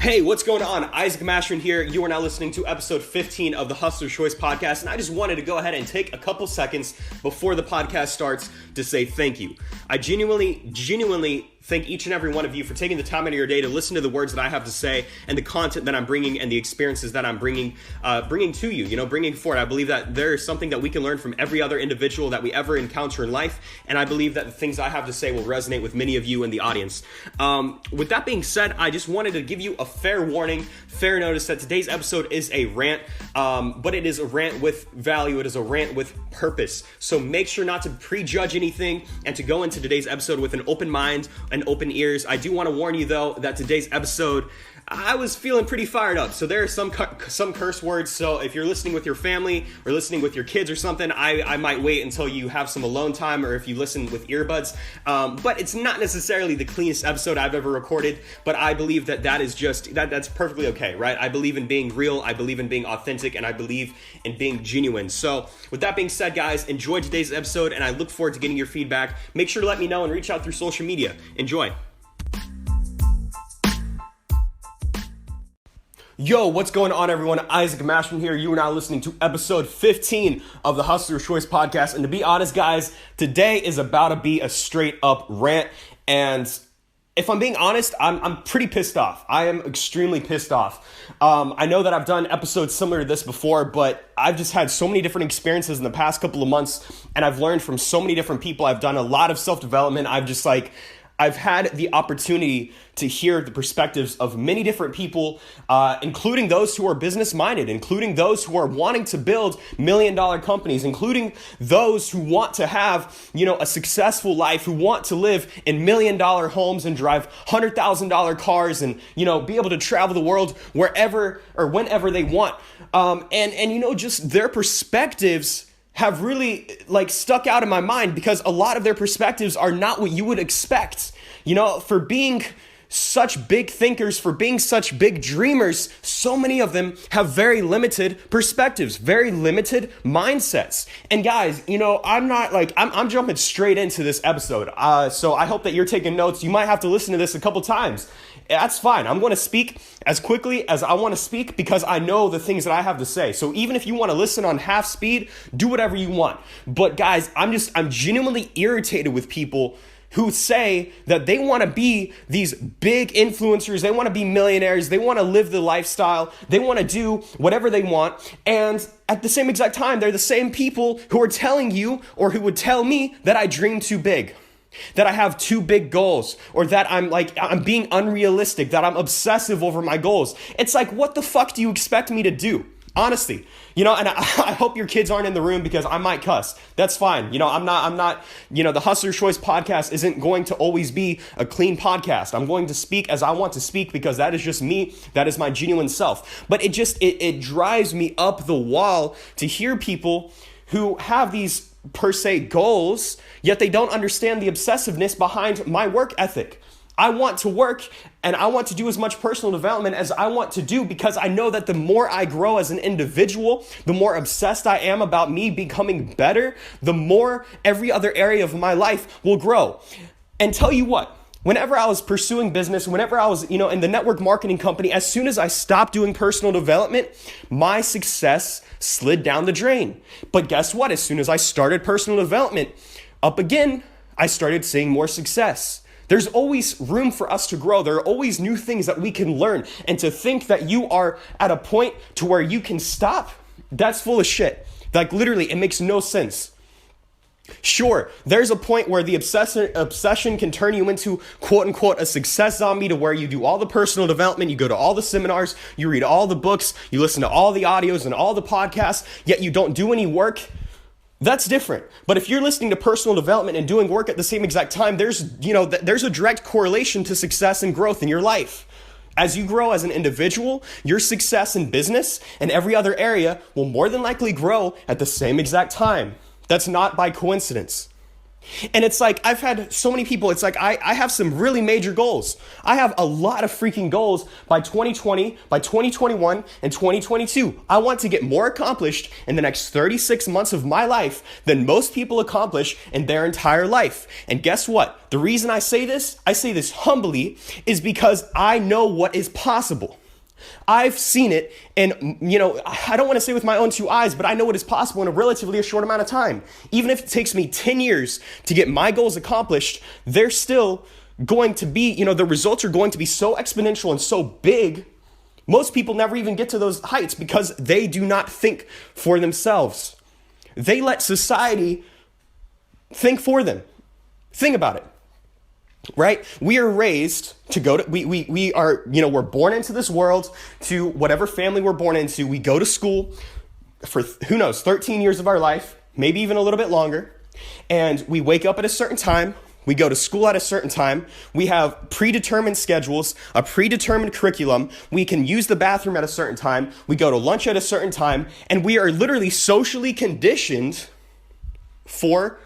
Hey, what's going on? Isaac Mashman here. You are now listening to episode 15 of the Hustler's Choice podcast, and I just wanted to go ahead and take a couple seconds before the podcast starts to say thank you. I genuinely thank each and every one of you for taking the time out of your day to listen to the words that I have to say and the content that I'm bringing and the experiences that I'm bringing to you, bringing forward. I believe that there is something that we can learn from every other individual that we ever encounter in life, and I believe that the things I have to say will resonate with many of you in the audience. With that being said, I just wanted to give you a fair warning, fair notice that today's episode is a rant, but it is a rant with value. It is a rant with purpose. So make sure not to prejudge anything and to go into today's episode with an open mind and open ears. I do want to warn you though that today's episode, I was feeling pretty fired up. So there are some curse words. So if you're listening with your family or listening with your kids or something, I might wait until you have some alone time or if you listen with earbuds. But it's not necessarily the cleanest episode I've ever recorded, but I believe that's perfectly okay, right? I believe in being real. I believe in being authentic, and I believe in being genuine. So with that being said, guys, enjoy today's episode, and I look forward to getting your feedback. Make sure to let me know and reach out through social media. Enjoy. Yo, what's going on, everyone? Isaac Mashman here. You are now listening to episode 15 of the Hustler's Choice podcast. And to be honest, guys, today is about to be a straight up rant. And if I'm being honest, I'm pretty pissed off. I am extremely pissed off. I know that I've done episodes similar to this before, but I've just had so many different experiences in the past couple of months, and I've learned from so many different people. I've done a lot of self-development. I've had the opportunity to hear the perspectives of many different people, including those who are business-minded, including those who are wanting to build million-dollar companies, including those who want to have, a successful life, who want to live in million-dollar homes and drive $100,000 cars and, be able to travel the world wherever or whenever they want. Just their perspectives have really stuck out in my mind because a lot of their perspectives are not what you would expect. For being such big thinkers, for being such big dreamers, so many of them have very limited perspectives, very limited mindsets. And guys, I'm jumping straight into this episode. So I hope that you're taking notes. You might have to listen to this a couple times. That's fine. I'm going to speak as quickly as I want to speak because I know the things that I have to say. So even if you want to listen on half speed, do whatever you want. But guys, I'm genuinely irritated with people who say that they want to be these big influencers, they want to be millionaires, they want to live the lifestyle, they want to do whatever they want, and at the same exact time, they're the same people who are telling you or who would tell me that I dream too big, that I have too big goals, or that I'm being unrealistic, that I'm obsessive over my goals. It's like, what the fuck do you expect me to do? Honestly, and I hope your kids aren't in the room because I might cuss. That's fine. I'm not, the Hustler's Choice podcast isn't going to always be a clean podcast. I'm going to speak as I want to speak because that is just me. That is my genuine self. But it drives me up the wall to hear people who have these per se goals, yet they don't understand the obsessiveness behind my work ethic. I want to work and I want to do as much personal development as I want to do because I know that the more I grow as an individual, the more obsessed I am about me becoming better, the more every other area of my life will grow. And tell you what, whenever I was pursuing business, whenever I was, in the network marketing company, as soon as I stopped doing personal development, my success slid down the drain. But guess what? As soon as I started personal development up again, I started seeing more success. There's always room for us to grow. There are always new things that we can learn. And to think that you are at a point to where you can stop, that's full of shit. Literally, it makes no sense. Sure, there's a point where the obsession can turn you into, quote unquote, a success zombie, to where you do all the personal development, you go to all the seminars, you read all the books, you listen to all the audios and all the podcasts, yet you don't do any work. That's different. But if you're listening to personal development and doing work at the same exact time, there's a direct correlation to success and growth in your life. As you grow as an individual, your success in business and every other area will more than likely grow at the same exact time. That's not by coincidence. And it's like, I've had so many people, it's like, I have some really major goals. I have a lot of freaking goals by 2020, by 2021, and 2022. I want to get more accomplished in the next 36 months of my life than most people accomplish in their entire life. And guess what? The reason I say this humbly, is because I know what is possible. I've seen it, and I don't want to say with my own two eyes, but I know what is possible in a relatively short amount of time. Even if it takes me 10 years to get my goals accomplished, they're still going to be, the results are going to be so exponential and so big. Most people never even get to those heights because they do not think for themselves. They let society think for them. Think about it. Right? We are raised to go to, we are, we're born into this world, to whatever family we're born into. We go to school for, 13 years of our life, maybe even a little bit longer. And we wake up at a certain time. We go to school at a certain time. We have predetermined schedules, a predetermined curriculum. We can use the bathroom at a certain time. We go to lunch at a certain time. And we are literally socially conditioned for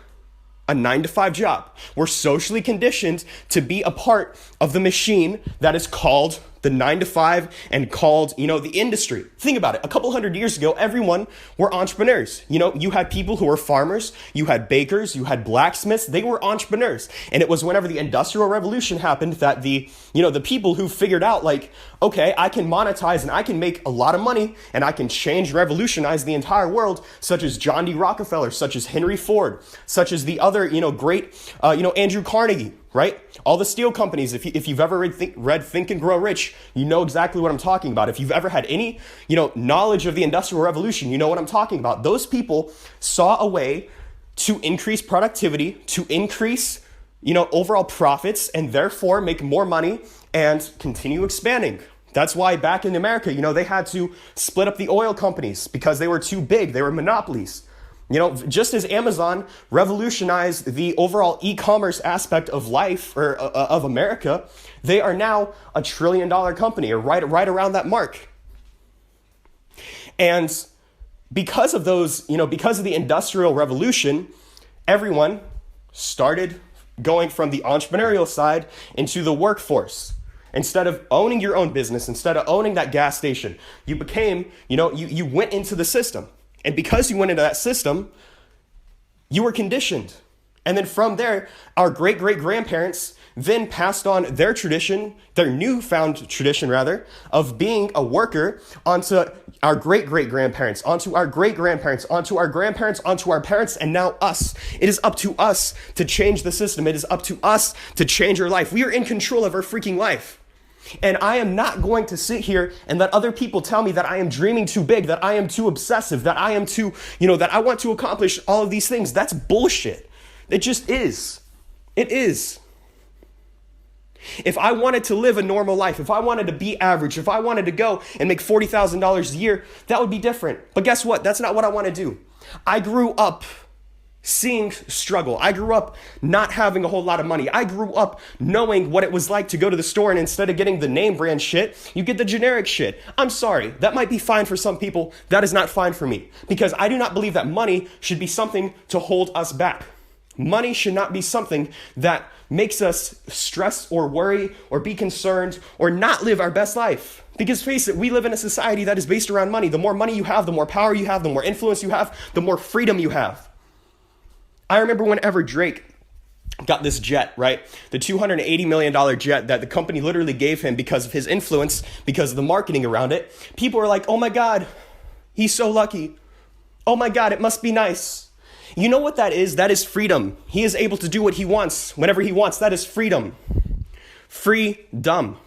a 9-to-5 job. We're socially conditioned to be a part of the machine that is called the 9-to-5 and called, the industry. Think about it. A couple hundred years ago, everyone were entrepreneurs. You had people who were farmers, you had bakers, you had blacksmiths, they were entrepreneurs. And it was whenever the Industrial Revolution happened that the people who figured out okay, I can monetize and I can make a lot of money and I can revolutionize the entire world, such as John D. Rockefeller, such as Henry Ford, such as the other, great, Andrew Carnegie. Right? All the steel companies, if you've ever read Think and Grow Rich, you know exactly what I'm talking about. If you've ever had any, knowledge of the Industrial Revolution, you know what I'm talking about. Those people saw a way to increase productivity, to increase, overall profits, and therefore make more money and continue expanding. That's why back in America, they had to split up the oil companies because they were too big. They were monopolies. Just as Amazon revolutionized the overall e-commerce aspect of life or of America, they are now a $1 trillion company, or right around that mark. And because of those, because of the Industrial Revolution, everyone started going from the entrepreneurial side into the workforce. Instead of owning your own business, instead of owning that gas station, you became, you went into the system. And because you went into that system, you were conditioned. And then from there, our great-great-grandparents then passed on their tradition, their newfound tradition rather, of being a worker onto our great-great-grandparents, onto our great-grandparents, onto our grandparents, onto our parents, and now us. It is up to us to change the system. It is up to us to change our life. We are in control of our freaking life. And I am not going to sit here and let other people tell me that I am dreaming too big, that I am too obsessive, that I am too, that I want to accomplish all of these things. That's bullshit. It just is. It is. If I wanted to live a normal life, if I wanted to be average, if I wanted to go and make $40,000 a year, that would be different. But guess what? That's not what I want to do. I grew up seeing struggle. I grew up not having a whole lot of money. I grew up knowing what it was like to go to the store and instead of getting the name brand shit, you get the generic shit. I'm sorry. That might be fine for some people. That is not fine for me because I do not believe that money should be something to hold us back. Money should not be something that makes us stress or worry or be concerned or not live our best life. Because face it, we live in a society that is based around money. The more money you have, the more power you have, the more influence you have, the more freedom you have. I remember whenever Drake got this jet, right? The $280 million jet that the company literally gave him because of his influence, because of the marketing around it. People were like, oh my God, he's so lucky. Oh my God, it must be nice. You know what that is? That is freedom. He is able to do what he wants whenever he wants. That is freedom. Freedom.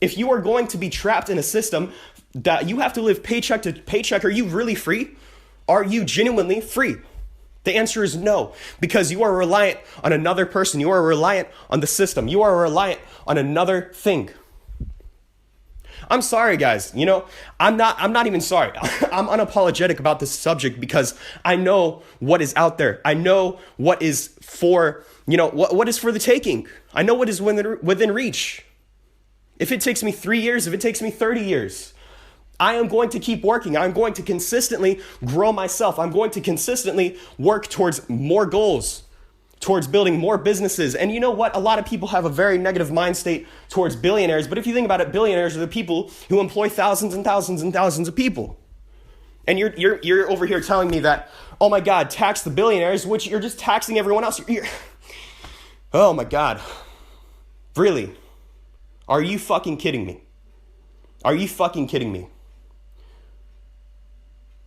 If you are going to be trapped in a system that you have to live paycheck to paycheck, are you really free? Are you genuinely free? The answer is no, because you are reliant on another person. You are reliant on the system. You are reliant on another thing. I'm sorry, guys. I'm not even sorry. I'm unapologetic about this subject because I know what is out there. I know what is for, what is for the taking. I know what is within reach. If it takes me 3 years, if it takes me 30 years, I am going to keep working. I'm going to consistently grow myself. I'm going to consistently work towards more goals, towards building more businesses. And you know what? A lot of people have a very negative mind state towards billionaires. But if you think about it, billionaires are the people who employ thousands and thousands and thousands of people. And you're over here telling me that, oh my God, tax the billionaires, which you're just taxing everyone else. Oh my God. Really? Are you fucking kidding me? Are you fucking kidding me?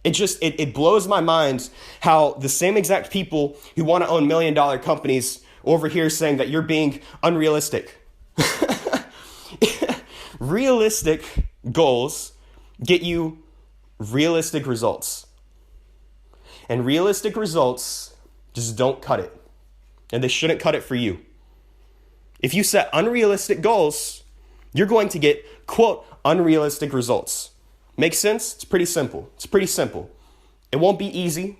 It blows my mind how the same exact people who want to own $1 million companies over here saying that you're being unrealistic. Realistic goals get you realistic results. And realistic results just don't cut it. And they shouldn't cut it for you. If you set unrealistic goals, you're going to get, quote, unrealistic results. Make sense? It's pretty simple. It's pretty simple. It won't be easy.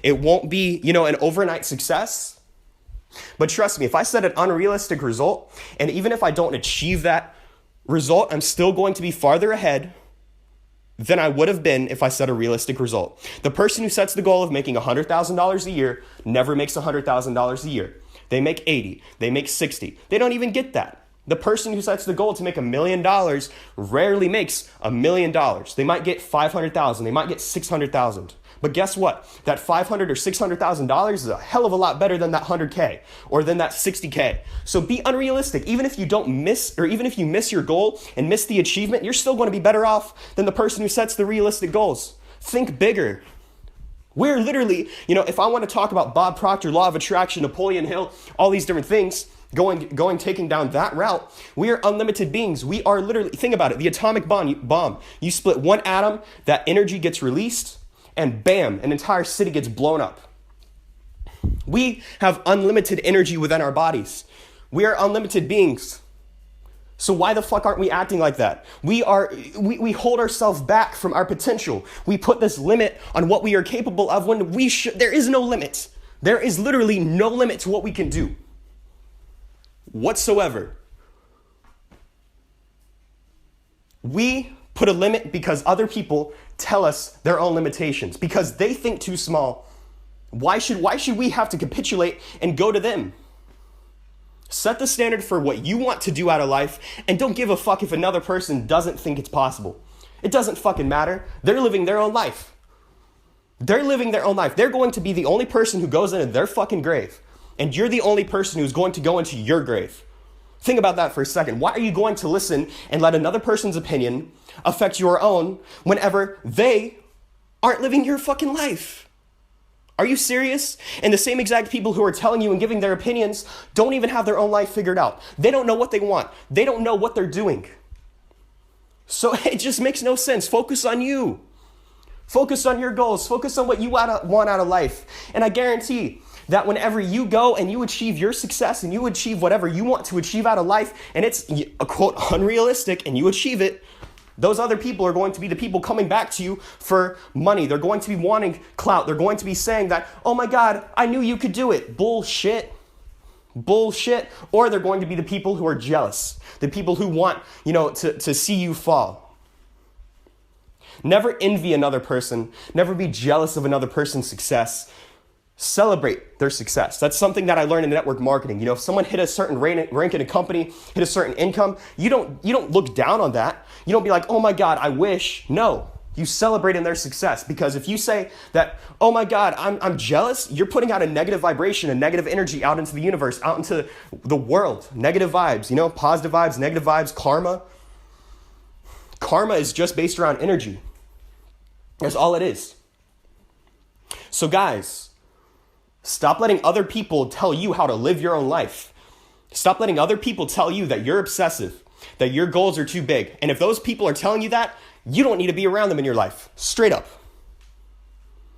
It won't be, an overnight success. But trust me, if I set an unrealistic result, and even if I don't achieve that result, I'm still going to be farther ahead than I would have been if I set a realistic result. The person who sets the goal of making $100,000 a year never makes $100,000 a year. They make 80, they make 60. They don't even get that. The person who sets the goal to make $1 million rarely makes $1 million. They might get 500,000, they might get 600,000. But guess what? That $500,000 or $600,000 is a hell of a lot better than that 100K or than that 60K. So be unrealistic. Even if you don't miss, or even if you miss your goal and miss the achievement, you're still going to be better off than the person who sets the realistic goals. Think bigger. We're literally, if I want to talk about Bob Proctor, law of attraction, Napoleon Hill, all these different things, taking down that route, we are unlimited beings. We are literally, think about it, the atomic bomb. You split one atom, that energy gets released, and bam, an entire city gets blown up. We have unlimited energy within our bodies. We are unlimited beings. So why the fuck aren't we acting like that? We hold ourselves back from our potential. We put this limit on what we are capable of when there is no limit. There is literally no limit to what we can do whatsoever. We put a limit because other people tell us their own limitations, because they think too small. Why should we have to capitulate and go to them? Set the standard for what you want to do out of life, and don't give a fuck if another person doesn't think it's possible. It doesn't fucking matter. They're living their own life. They're living their own life. They're going to be the only person who goes into their fucking grave, and you're the only person who's going to go into your grave. Think about that for a second. Why are you going to listen and let another person's opinion affect your own whenever they aren't living your fucking life? Are you serious? And the same exact people who are telling you and giving their opinions don't even have their own life figured out. They don't know what they want. They don't know what they're doing. So it just makes no sense. Focus on you. Focus on your goals. Focus on what you want out of life. And I guarantee that whenever you go and you achieve your success and you achieve whatever you want to achieve out of life, and it's a quote unrealistic, and you achieve it, those other people are going to be the people coming back to you for money. They're going to be wanting clout. They're going to be saying that, oh my God, I knew you could do it. Bullshit. Bullshit. Or they're going to be the people who are jealous. The people who want, to see you fall. Never envy another person. Never be jealous of another person's success. Celebrate their success. That's something that I learned in network marketing. If someone hit a certain rank in a company, hit a certain income, you don't look down on that. You don't be like, oh my God, I wish. No, you celebrate in their success, because if you say that, oh my God, I'm jealous, you're putting out a negative vibration, a negative energy out into the universe, out into the world. Negative vibes, positive vibes, negative vibes, karma. Karma is just based around energy. That's all it is. So guys, stop letting other people tell you how to live your own life. Stop letting other people tell you that you're obsessive, that your goals are too big. And if those people are telling you that, you don't need to be around them in your life. Straight up.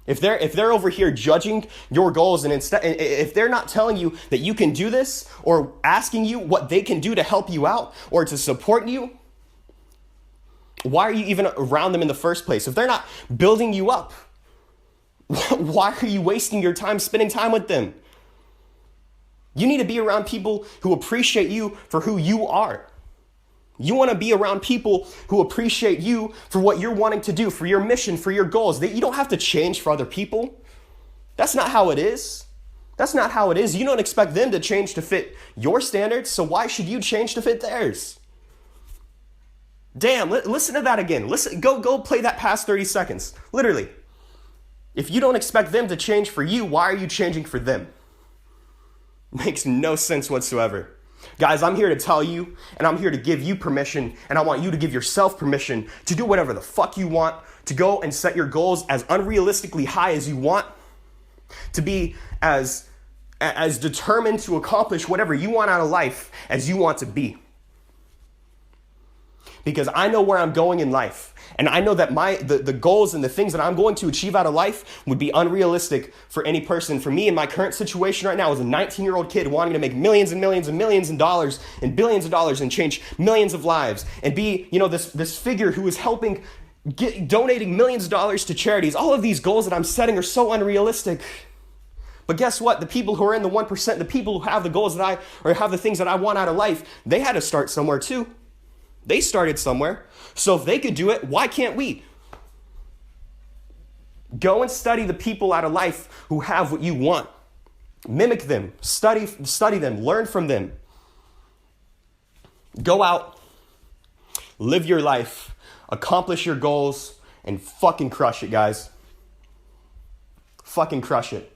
If they're over here judging your goals, and instead, if they're not telling you that you can do this, or asking you what they can do to help you out or to support you, why are you even around them in the first place? If they're not building you up, why are you wasting your time spending time with them? You need to be around people who appreciate you for who you are. You want to be around people who appreciate you for what you're wanting to do, for your mission, for your goals. You don't have to change for other people. That's not how it is. That's not how it is. You don't expect them to change to fit your standards, so why should you change to fit theirs? Damn, listen to that again. Listen, go play that past 30 seconds. Literally. If you don't expect them to change for you, why are you changing for them? Makes no sense whatsoever. Guys, I'm here to tell you, and I'm here to give you permission, and I want you to give yourself permission to do whatever the fuck you want, to go and set your goals as unrealistically high as you want, to be as determined to accomplish whatever you want out of life as you want to be. Because I know where I'm going in life. And I know that the goals and the things that I'm going to achieve out of life would be unrealistic for any person. For me, in my current situation right now, as a 19-year-old kid wanting to make millions and millions and millions of dollars and billions of dollars and change millions of lives and be, this figure who is helping donating millions of dollars to charities. All of these goals that I'm setting are so unrealistic. But guess what? The people who are in the 1%, the people who have the goals or have the things that I want out of life, they had to start somewhere too. They started somewhere. So if they could do it, why can't we? Go and study the people out of life who have what you want. Mimic them, study them, learn from them. Go out, live your life, accomplish your goals, and fucking crush it, guys. Fucking crush it.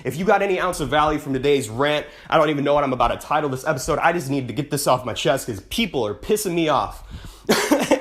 If you got any ounce of value from today's rant, I don't even know what I'm about to title this episode. I just need to get this off my chest because people are pissing me off.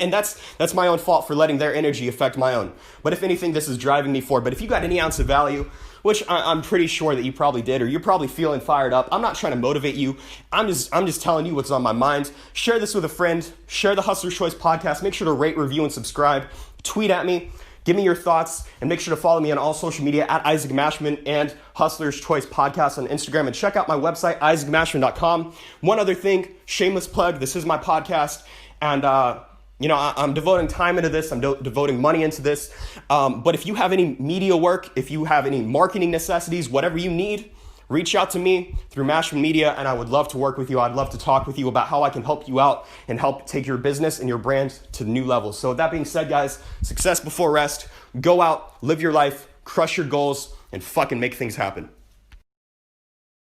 And that's my own fault for letting their energy affect my own. But if anything, this is driving me forward. But if you got any ounce of value, which I'm pretty sure that you probably did, or you're probably feeling fired up, I'm not trying to motivate you. I'm just telling you what's on my mind. Share this with a friend. Share the Hustler's Choice podcast. Make sure to rate, review, and subscribe. Tweet at me. Give me your thoughts, and make sure to follow me on all social media at Isaac Mashman and Hustler's Choice Podcast on Instagram, and check out my website, isaacmashman.com. One other thing, shameless plug, this is my podcast, and I'm devoting time into this. I'm devoting money into this. But if you have any media work, if you have any marketing necessities, whatever you need, reach out to me through Mashman Media, and I would love to work with you. I'd love to talk with you about how I can help you out and help take your business and your brand to new levels. So with that being said, guys, success before rest. Go out, live your life, crush your goals, and fucking make things happen.